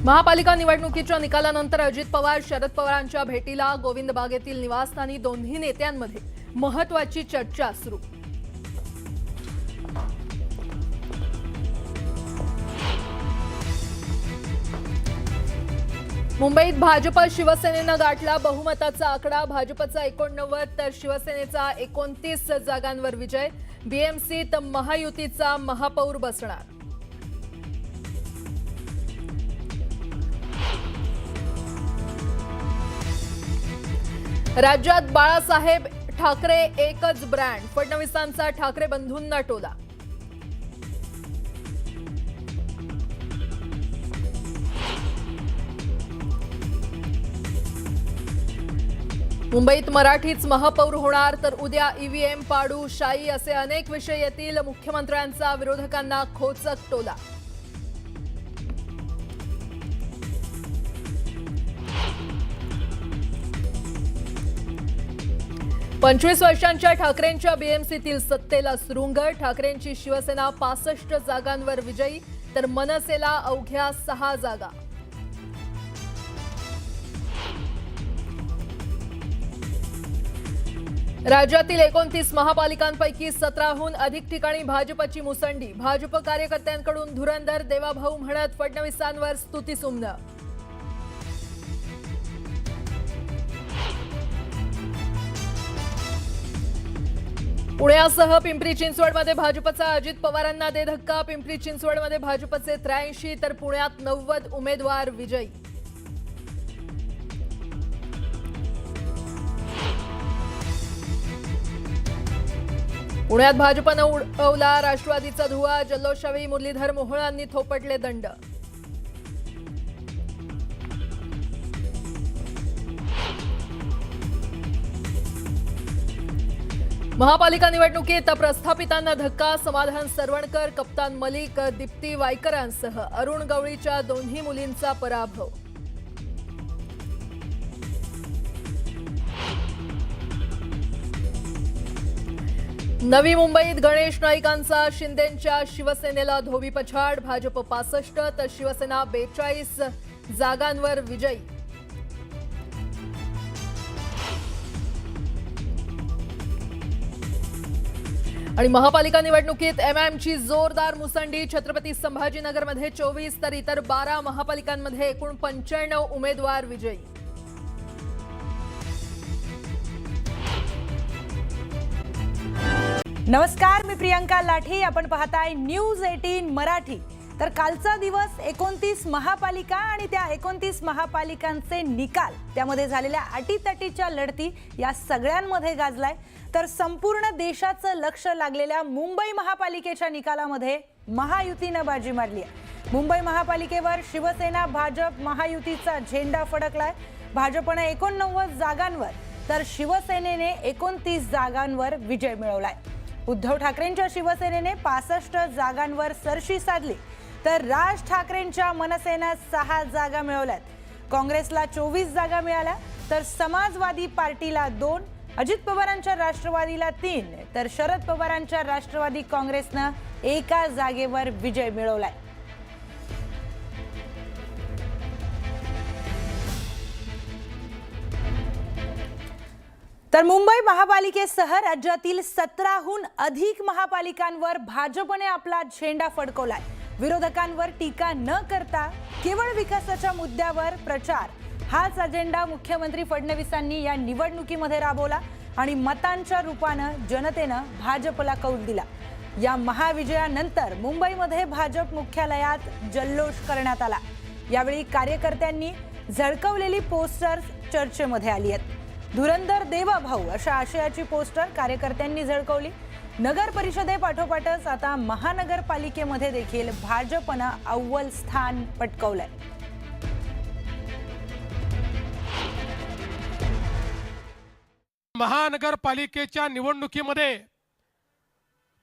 महापालिका निवडणुकीच्या निकालानंतर अजित पवार शरद पवारांच्या भेटीला गोविंद बागेतील निवासस्थानी दोन्ही नेत्यांमध्ये महत्त्वाची चर्चा सुरू। मुंबईत भाजप शिवसेनेनं गाठला बहुमताचा आकडा। भाजपचा 89 तर शिवसेनेचा 29 जागांवर विजय। बीएमसीत महायुतीचा महापौर बसणार। राज्यात बाळासाहेब ठाकरे एकच ब्रँड, फडणवीसांचा ठाकरे बंधूंना टोला। मुंबईत मराठीच महापौर होणार तर उद्या ईव्हीएम पाडू शाही असे अनेक विषय येतील। मुख्यमंत्र्यांचा विरोधकांना खोचक टोला। पंचवीस वर्षांच्या ठाकरेंच्या बीएमसीतील सत्तेला सुरुंग। ठाकरेंची शिवसेना 65 जागांवर विजयी तर मनसेला अवघ्या 6 जागा। राज्यातील 29 महापालिकांपैकी 17हून अधिक ठिकाणी भाजपची मुसंडी। भाजप कार्यकर्त्यांकडून धुरंधर देवाभाऊ म्हणत फडणवीसांवर स्तुतीसुमनं। पुण्यासह पिंपरी चिंचवडमध्ये भाजपचा अजित पवारांना दे धक्का। पिंपरी चिंचवडमध्ये भाजपचे 83 तर पुण्यात 90 उमेदवार विजयी। पुण्यात भाजपनं उडवला राष्ट्रवादीचा धुव्वा। जल्लोषावेळी मुरलीधर मोहोळांनी थोपटले दंड। महापालिका निवडणुकीत प्रस्थापितांना धक्का। समाधान सरवणकर, कप्तान मलिक, दीप्ती वायकरांसह अरुण गवळीच्या दोन्ही मुलींचा पराभव। नवी मुंबईत गणेश नाईकांचा शिंदेंच्या शिवसेनेला धोबी पछाड। भाजप 65 तर शिवसेना 42 जागांवर विजयी। आणि महापालिका निवडणुकीत एमआयएमची जोरदार मुसंडी। छत्रपती संभाजीनगरमध्ये 24 तर इतर 12 महापालिकांमध्ये एकूण 95 उमेदवार विजयी। नमस्कार, मी प्रियंका लाठी। आपण पाहताय न्यूज 18 मराठी। तर कालचा दिवस 29 महापालिका आणि त्या 29 महापालिकांचे निकाल, त्यामध्ये झालेल्या अटीतटीच्या लढती या सगळ्यांमध्ये गाजलाय। तर संपूर्ण देशाचं लक्ष लागलेल्या मुंबई महापालिकेच्या निकालामध्ये महायुतीने बाजी मारली आहे। मुंबई महापालिकेवर शिवसेना भाजप महायुतीचा झेंडा फडकलाय। भाजपने 89 जागांवर तर शिवसेनेने 29 जागांवर विजय मिळवलाय। उद्धव ठाकरेंच्या शिवसेनेने 65 जागांवर सरशी साधली तर राज ठाकरेंच्या मनसेने 6 जागा मिळवल्यात। काँग्रेसला 24 जागा मिळाल्या तर समाजवादी पार्टीला 2, अजित पवारांच्या राष्ट्रवादीला 3 तर शरद पवारांच्या राष्ट्रवादी काँग्रेसने 1 जागेवर विजय मिळवलाय। तर मुंबई महापालिकेसह राज्यातील 17हून अधिक महापालिकांवर भाजपने आपला झेंडा फडकवलाय। विरोधकांवर टीका न करता केवळ विकासाच्या मुद्द्यावर प्रचार, हाच अजेंडा मुख्यमंत्री फडणवीसांनी या निवडणुकीमध्ये राबवला आणि मतांच्या रूपाने जनतेने भाजपला कौल दिला। या महाविजयानंतर मुंबईमध्ये भाजप मुख्यालयात जल्लोष करण्यात आला। यावेळी कार्यकर्त्यांनी झळकवलेली पोस्टर्स चर्चेमध्ये आली आहेत। धुरंधर देवाभाऊ अशा आशयाची पोस्टर कार्यकर्त्यांनी झळकवली। नगर परिषदेपाठोपाठच आता महानगरपालिकेमध्ये देखील भाजपने अव्वल स्थान पटकावलंय। महानगरपालिकेच्या निवडणुकीमध्ये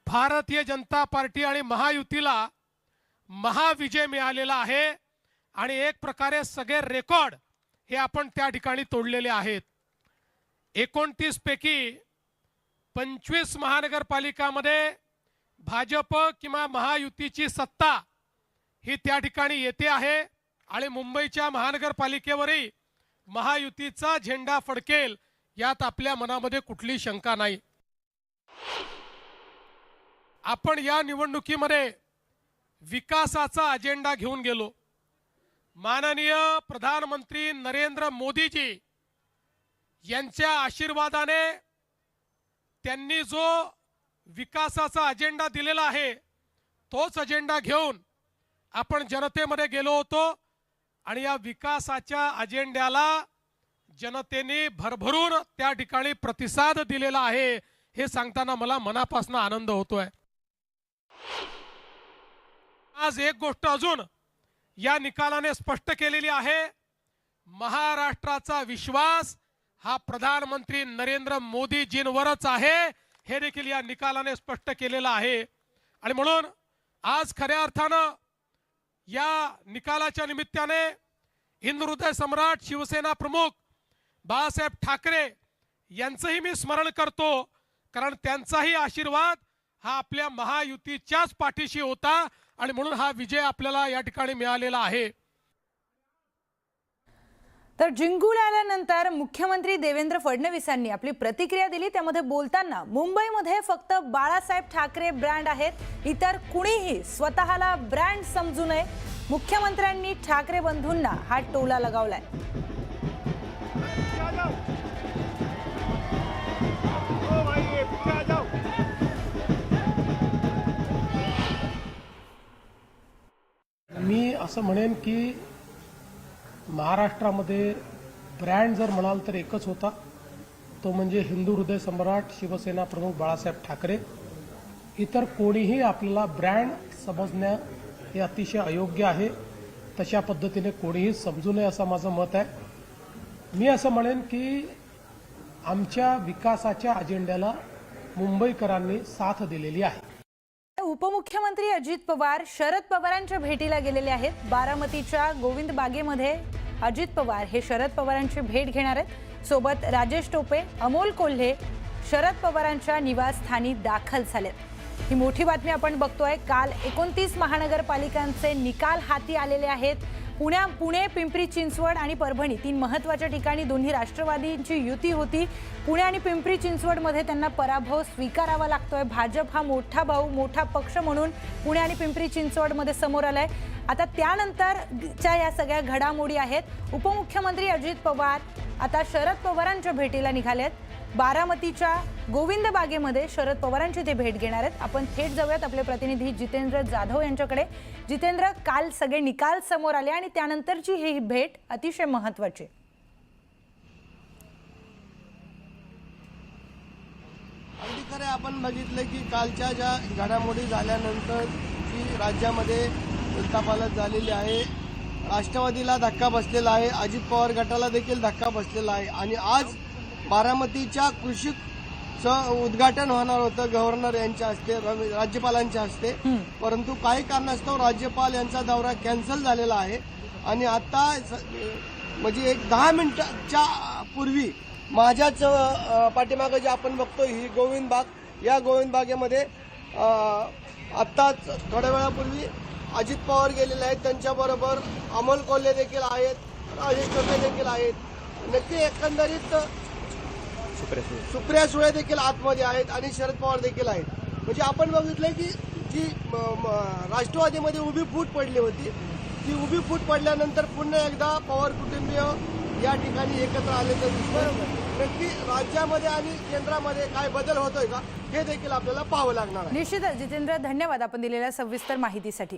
भारतीय जनता पार्टी आणि महायुतीला महाविजय मिळालेला आहे आणि एक प्रकारे सगळे रेकॉर्ड हे आपण त्या ठिकाणी तोडलेले आहेत। 29 पैकी 25 महानगरपालिकामध्ये भाजप किंवा महायुतीची सत्ता ही त्या ठिकाणी येते आहे आणि मुंबईच्या महानगरपालिकेवरही महायुतीचा झेंडा फडकेल यात आपल्या मनामध्ये कुठली शंका नाही। आपण या निवडणुकीमध्ये विकासाचा अजेंडा घेऊन गेलो। माननीय प्रधानमंत्री नरेंद्र मोदीजी यांच्या आशीर्वादाने त्यांनी जो विकासाचा अजेंडा दिलेला आहे तोच अजेंडा घेऊन आपण जनतेमध्ये गेलो होतो आणि या विकासाच्या अजेंड्याला जनतेने भरभरून त्या ठिकाणी प्रतिसाद दिलेला आहे हे सांगताना मला मनापासून आनंद होतोय। आज एक गोष्ट अजून या निकालाने स्पष्ट केलेली आहे, महाराष्ट्राचा विश्वास हा प्रधानमंत्री नरेंद्र मोदीजींवरच आहे हे देखील या निकालाने स्पष्ट केलेलं आहे। आणि म्हणून आज खऱ्या अर्थानं या निकालाच्या निमित्ताने हिंदुहृदय सम्राट शिवसेना प्रमुख बाळासाहेब ठाकरे यांचंही मी स्मरण करतो, कारण त्यांचाही आशीर्वाद हा आपल्या महायुतीच्याच पाठीशी होता आणि म्हणून हा विजय आपल्याला या ठिकाणी मिळालेला आहे। तर जिंकून आल्यानंतर मुख्यमंत्री देवेंद्र फडणवीसांनी आपली प्रतिक्रिया दिली। त्यामध्ये बोलताना मुंबईमध्ये फक्त बाळासाहेब ठाकरे ब्रँड आहेत, इतर कुणीही स्वतःला ब्रँड समजू नये। मुख्यमंत्र्यांनी ठाकरे बंधूंना हा टोला लगावलाय। मी असं म्हणेन की महाराष्ट्रामध्ये ब्रँड जर म्हणाल तर एकच होता, तो म्हणजे हिंदू हृदय सम्राट शिवसेना प्रमुख बाळासाहेब ठाकरे। इतर कोणीही आपल्याला ब्रँड समजणं हे अतिशय अयोग्य आहे, तशा पद्धतीने कोणीही समजू नये असं माझं मत आहे। मी असं म्हणेन की आमच्या विकासाच्या अजेंड्याला मुंबईकरांनी साथ दिलेली आहे। उपमुख्यमंत्री अजित पवार शरद पवारांच्या भेटीला गेलेले आहेत। बारामतीच्या गोविंद बागेमध्ये अजित पवार हे शरद पवारांची भेट घेणार आहेत। सोबत राजेश टोपे, अमोल कोल्हे शरद पवारांच्या निवासस्थानी दाखल झालेत। ही मोठी बातमी आपण बघतोय। काल 29 महानगरपालिकांचे निकाल हाती आलेले आहेत। पुणे, पिंपरी चिंचवड आणि परभणी तीन महत्त्वाच्या ठिकाणी दोन्ही राष्ट्रवादींची युती होती। पुणे आणि पिंपरी चिंचवडमध्ये त्यांना पराभव स्वीकारावा लागतोय। भाजप हा मोठा भाऊ, मोठा पक्ष म्हणून पुणे आणि पिंपरी चिंचवडमध्ये समोर आलाय। आता त्यानंतरच्या या सगळ्या घडामोडी आहेत। उपमुख्यमंत्री अजित पवार आता शरद पवारांच्या भेटीला निघालेत। बारामतीच्या गोविंद बागेमध्ये शरद पवारांची ते भेट घेणार आहेत। आपण थेट जाऊयात आपले प्रतिनिधी जितेंद्र जाधव यांच्याकडे। जितेंद्र, काल सगळे निकाल समोर आले आणि त्यानंतरची ही भेट अतिशय महत्त्वाची। अगदी खरं आपण बघितलं की कालच्या ज्या घडामोडी झाल्यानंतर जी राज्यामध्ये उलथापालथ झालेली आहे, राष्ट्रवादीला धक्का बसलेला आहे, अजित पवार गटाला देखील धक्का बसलेला आहे। आणि आज बारामतीच्या कृषीचं उद्घाटन होणार होतं गव्हर्नर यांच्या हस्ते, राज्यपालांच्या हस्ते, परंतु काही कारणास्तव राज्यपाल यांचा दौरा कॅन्सल झालेला आहे। आणि आता म्हणजे एक 10 मिनिटाच्या पूर्वी माझ्याच पाठीमागं जे आपण बघतो ही गोविंद बाग, या गोविंद बागेमध्ये आत्ताच थोड्या वेळापूर्वी अजित पवार गेलेले आहेत, त्यांच्याबरोबर अमोल कोल्हे देखील आहेत, राजेश टोपे देखील आहेत। नक्की एकंदरीत सुप्रिया सुळे देखील आतमध्ये आहेत आणि शरद पवार देखील आहेत। म्हणजे आपण बघितलं की जी राष्ट्रवादीमध्ये उभी फूट पडली होती, ती उभी फूट पडल्यानंतर पुन्हा एकदा पवार कुटुंबीय या ठिकाणी एकत्र आलेलं दिसतं। नक्की राज्यामध्ये आणि केंद्रामध्ये काय बदल होतोय का हे देखील आपल्याला पाहावं लागणार आहे। निश्चितच जितेंद्र, धन्यवाद आपण दिलेल्या सविस्तर माहितीसाठी।